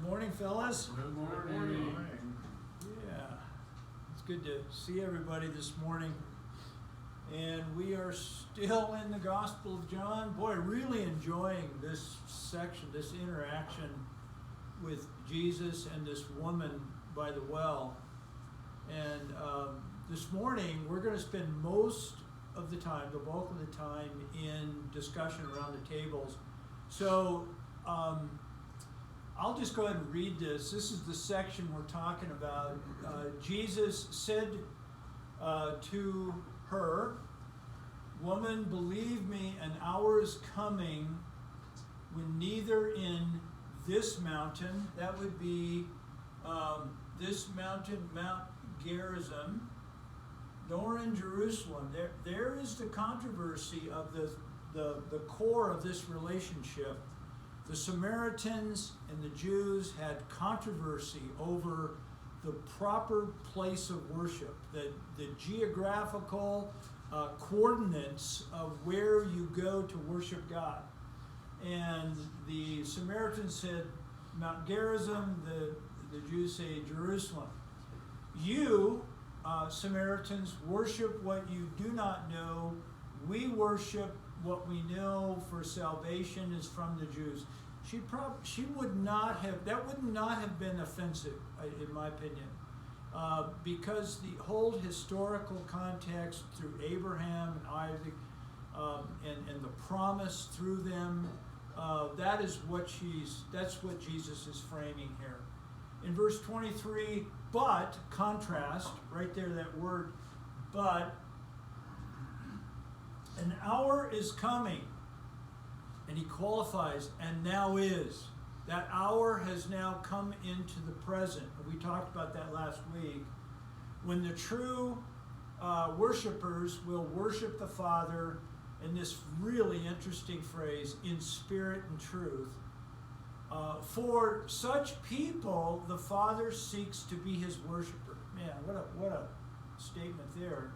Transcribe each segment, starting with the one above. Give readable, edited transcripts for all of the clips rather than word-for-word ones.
morning, fellas. Good morning. Yeah, it's good to see everybody this morning. And we are still in the Gospel of John. Boy, really enjoying this section, this interaction with Jesus and this woman by the well. And this morning, we're going to spend most of the time, the bulk of the time, in discussion around the tables. So I'll just go ahead and read this. This is the section we're talking about. Jesus said to her, "Woman, believe me, an hour is coming when neither in this mountain," that would be this mountain, Mount Gerizim, "nor in Jerusalem." There is the controversy of the core of this relationship. The Samaritans and the Jews had controversy over the proper place of worship, the geographical coordinates of where you go to worship God. And the Samaritans said Mount Gerizim, the Jews say Jerusalem. You, Samaritans, worship what you do not know. We worship what we know, for salvation is from the Jews. She would not have, that would not have been offensive, in my opinion, because the whole historical context through Abraham and Isaac and the promise through them, that's what Jesus is framing here. In verse 23, but, contrast, right there, that word, but, an hour is coming, and he qualifies, and now is. That hour has now come into the present. We talked about that last week. When the true worshipers will worship the Father, in this really interesting phrase, in spirit and truth. For such people, the Father seeks to be his worshiper. Man, what a statement there.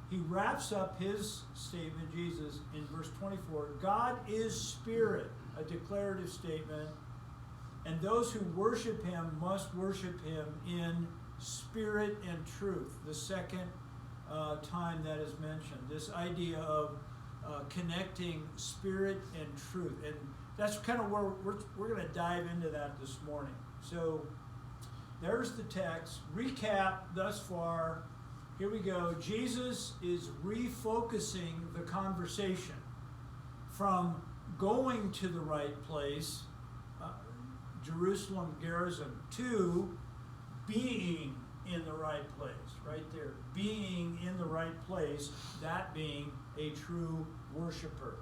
He wraps up his statement, Jesus, in verse 24. God is spirit, a declarative statement, and those who worship him must worship him in spirit and truth. The second time that is mentioned, this idea of connecting spirit and truth. And that's kind of where we're going to dive into that this morning. So there's the text. Recap thus far. Here we go. Jesus is refocusing the conversation from going to the right place, Jerusalem, Gerizim, to being in the right place, right there. Being in the right place, that being a true worshiper.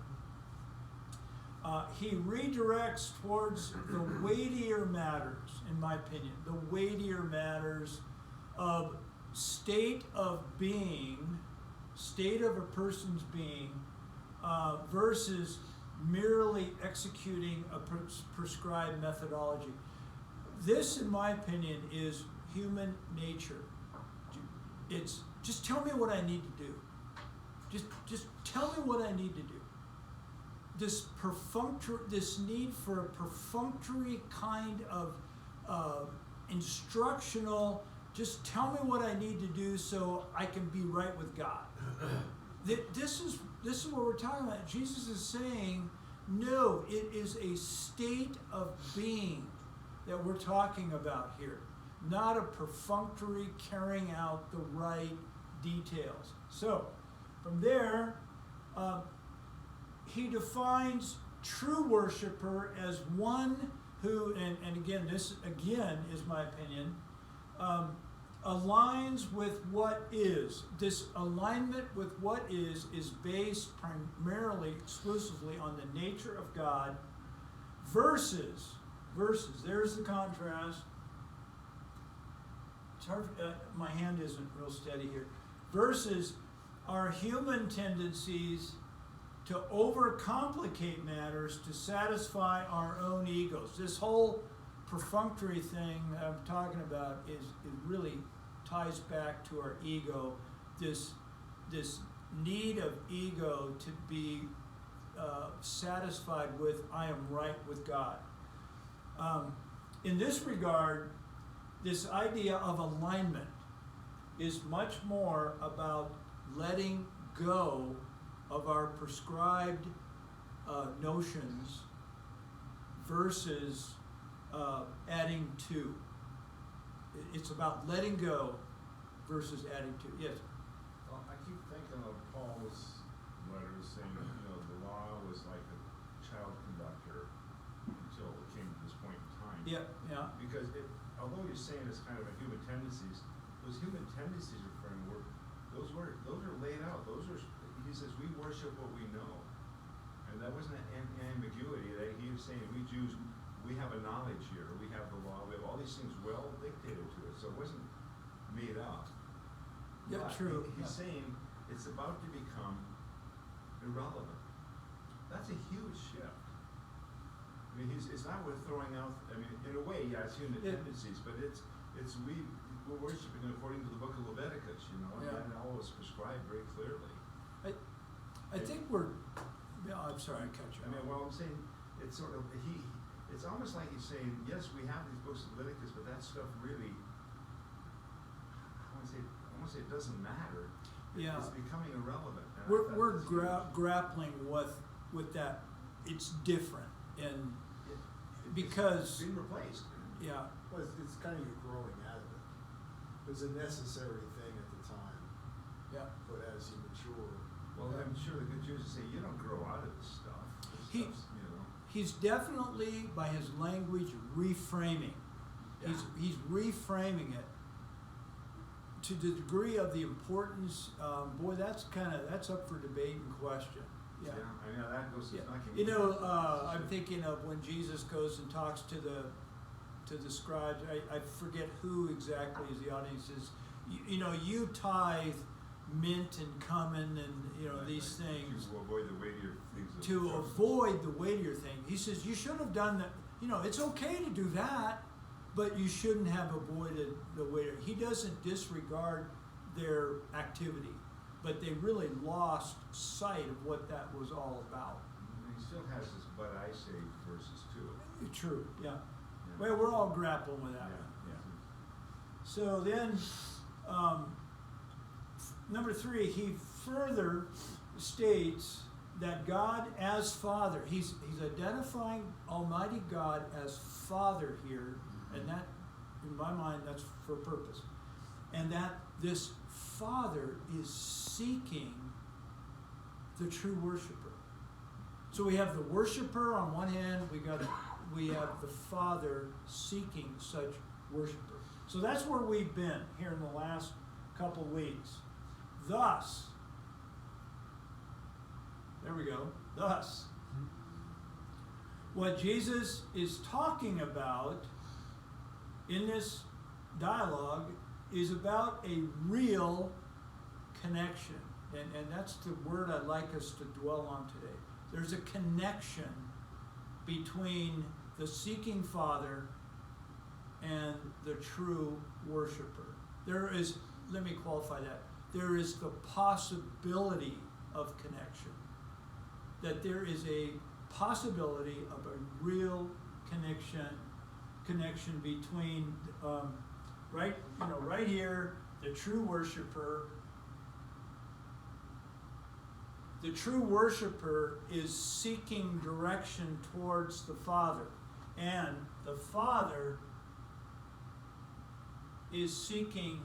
He redirects towards the weightier matters, in my opinion, the weightier matters of state of being, state of a person's being, versus merely executing a prescribed methodology. This, in my opinion, is human nature. It's just tell me what I need to do. Just tell me what I need to do. This need for a perfunctory kind of instructional. Just tell me what I need to do so I can be right with God. This is what we're talking about. Jesus is saying, no, it is a state of being that we're talking about here, not a perfunctory carrying out the right details. So, from there, he defines true worshiper as one who, and again, this again is my opinion, aligns with what is. This alignment with what is based primarily, exclusively on the nature of God versus, there's the contrast. It's hard, my hand isn't real steady here. Versus our human tendencies to overcomplicate matters to satisfy our own egos. This whole perfunctory thing that I'm talking about is really ties back to our ego, this need of ego to be satisfied with I am right with God. in this regard, this idea of alignment is much more about letting go of our prescribed notions versus adding to. It's about letting go versus adding to. Yes? Well, I keep thinking of Paul's letters saying, the law was like a child conductor until it came to this point in time. Yeah. Because although you're saying it's kind of a human tendencies, those human tendencies are framework, those are laid out. He says we worship what we know. And that wasn't an ambiguity that he was saying we Jews, we have a knowledge here, we have the law, we have all these things well dictated to us. So it wasn't made up. Yeah, But true. He's saying it's about to become irrelevant. That's a huge shift. I mean, it's not worth throwing out. I mean, in a way, yeah, it's human tendencies, but we're worshiping according to the book of Leviticus, and that all is prescribed very clearly. I think we're. I'm sorry, I cut you. I mean, well, I'm saying it's sort of it's almost like he's saying, yes, we have these books of Leviticus, but that stuff really, I want to say it doesn't matter. Yeah. It's becoming irrelevant. We're grappling with that. It's different, and because it's being replaced. Yeah. Well, it's kind of you're growing out of it. It was a necessary thing at the time. Yeah. But as you mature. Well, I'm sure the good Jews say you don't grow out of this stuff. He's definitely, by his language, reframing. Yeah. He's reframing it to the degree of the importance. Boy, that's up for debate and question. Yeah. I know that goes. Yeah. I'm thinking of when Jesus goes and talks to the scribes. I forget who exactly is the audience is. You tithe mint and cumin and these things to avoid the weightier things. To avoid the weightier thing. He says you should have done that. It's okay to do that, but you shouldn't have avoided the weightier. He doesn't disregard their activity, but they really lost sight of what that was all about. He still has this "but I say" verses too. True. Yeah. Well, we're all grappling with that. Yeah. So then. Number 3, he further states that God as Father, he's identifying Almighty God as Father here, and that, in my mind, that's for a purpose. And that this Father is seeking the true worshiper. So we have the worshiper on one hand, we have the Father seeking such worshiper. So that's where we've been here in the last couple weeks. Thus, what Jesus is talking about in this dialogue is about a real connection. And that's the word I'd like us to dwell on today. There's a connection between the seeking Father and the true worshiper. There is, let me qualify that, there is the possibility of connection. That there is a possibility of a real connection between, right here, the true worshiper. The true worshiper is seeking direction towards the Father, and the Father is seeking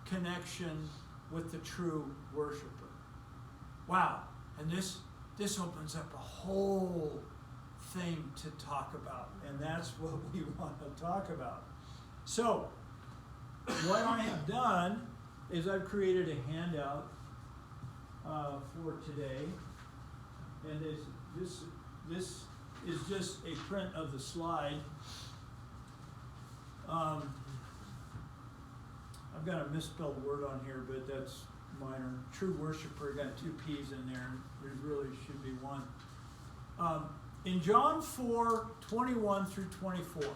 connection with the true worshiper. Wow, and this opens up a whole thing to talk about, and that's what we want to talk about. So, what I have done is I've created a handout for today, and this is just a print of the slide. I've got a misspelled word on here, but that's minor. True worshiper, got 2 P's in there. There really should be 1. In John 4:21 through 24,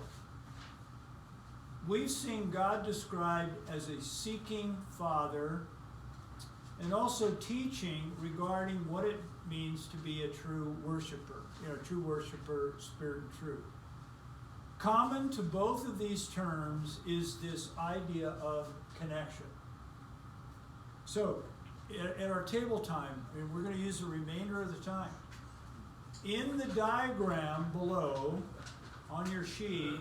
we've seen God described as a seeking Father, and also teaching regarding what it means to be a true worshiper. True worshiper, spirit and truth. Common to both of these terms is this idea of connection. So, at our table time, and we're going to use the remainder of the time, in the diagram below on your sheet,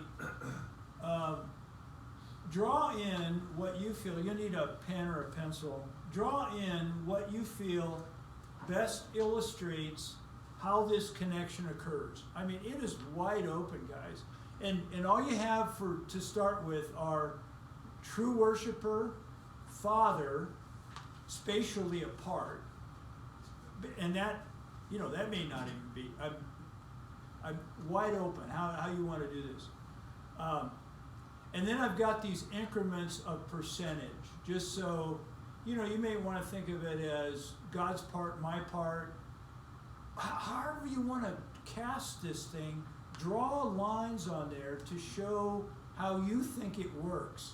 draw in what you feel. You'll need a pen or a pencil. Draw in what you feel best illustrates how this connection occurs. I mean, it is wide open, guys. And all you have to start with are true worshiper, Father, spatially apart, and that, that may not even be. I'm wide open how you want to do this. And then I've got these increments of percentage, just so, you may want to think of it as God's part, my part. However you want to cast this thing, draw lines on there to show how you think it works.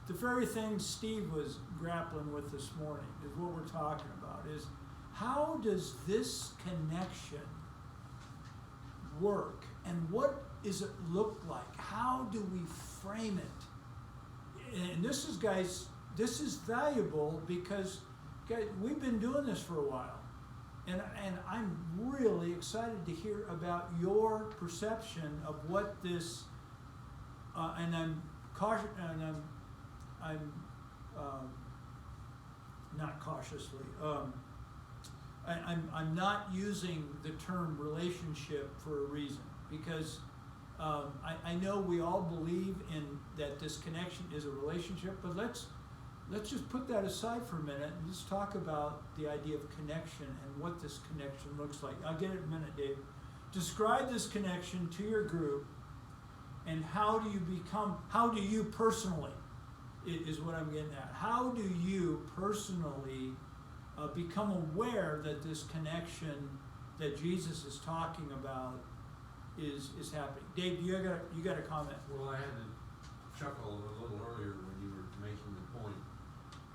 The very thing Steve was grappling with this morning is what we're talking about, is how does this connection work? And what does it look like? How do we frame it? And this is valuable because, guys, we've been doing this for a while. And I'm really excited to hear about your perception of what this, and I'm cautious, and I'm not cautiously, I'm not using the term relationship for a reason, because I know we all believe in that this connection is a relationship, but let's just put that aside for a minute and let's talk about the idea of connection and what this connection looks like. I'll get it in a minute, Dave. Describe this connection to your group, and how do you personally, is what I'm getting at. How do you personally become aware that this connection that Jesus is talking about is happening? Dave, you got a comment? Well, I had to chuckle a little earlier when you were making the point.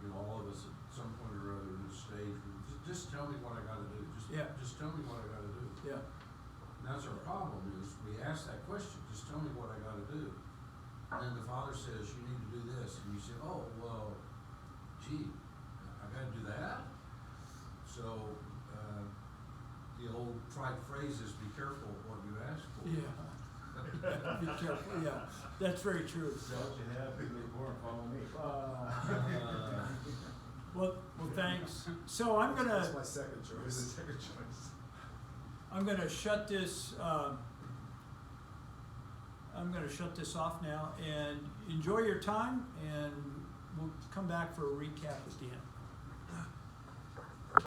All of us at some point or other in this stage, just tell me what I got to do. Just tell me what I got to do. Yeah. And that's our problem, is we ask that question, just tell me what I got to do. And then the Father says, you need to do this. And you say, oh, well, gee, I got to do that? So, the old trite phrase is, be careful what you ask for. Yeah. Be careful, yeah. That's very true. Sell what you have, big before, and follow me. Well, thanks. So I'm gonna. That's my second choice. Who's the second choice? I'm gonna shut this. I'm gonna shut this off now, and enjoy your time, and we'll come back for a recap at the end.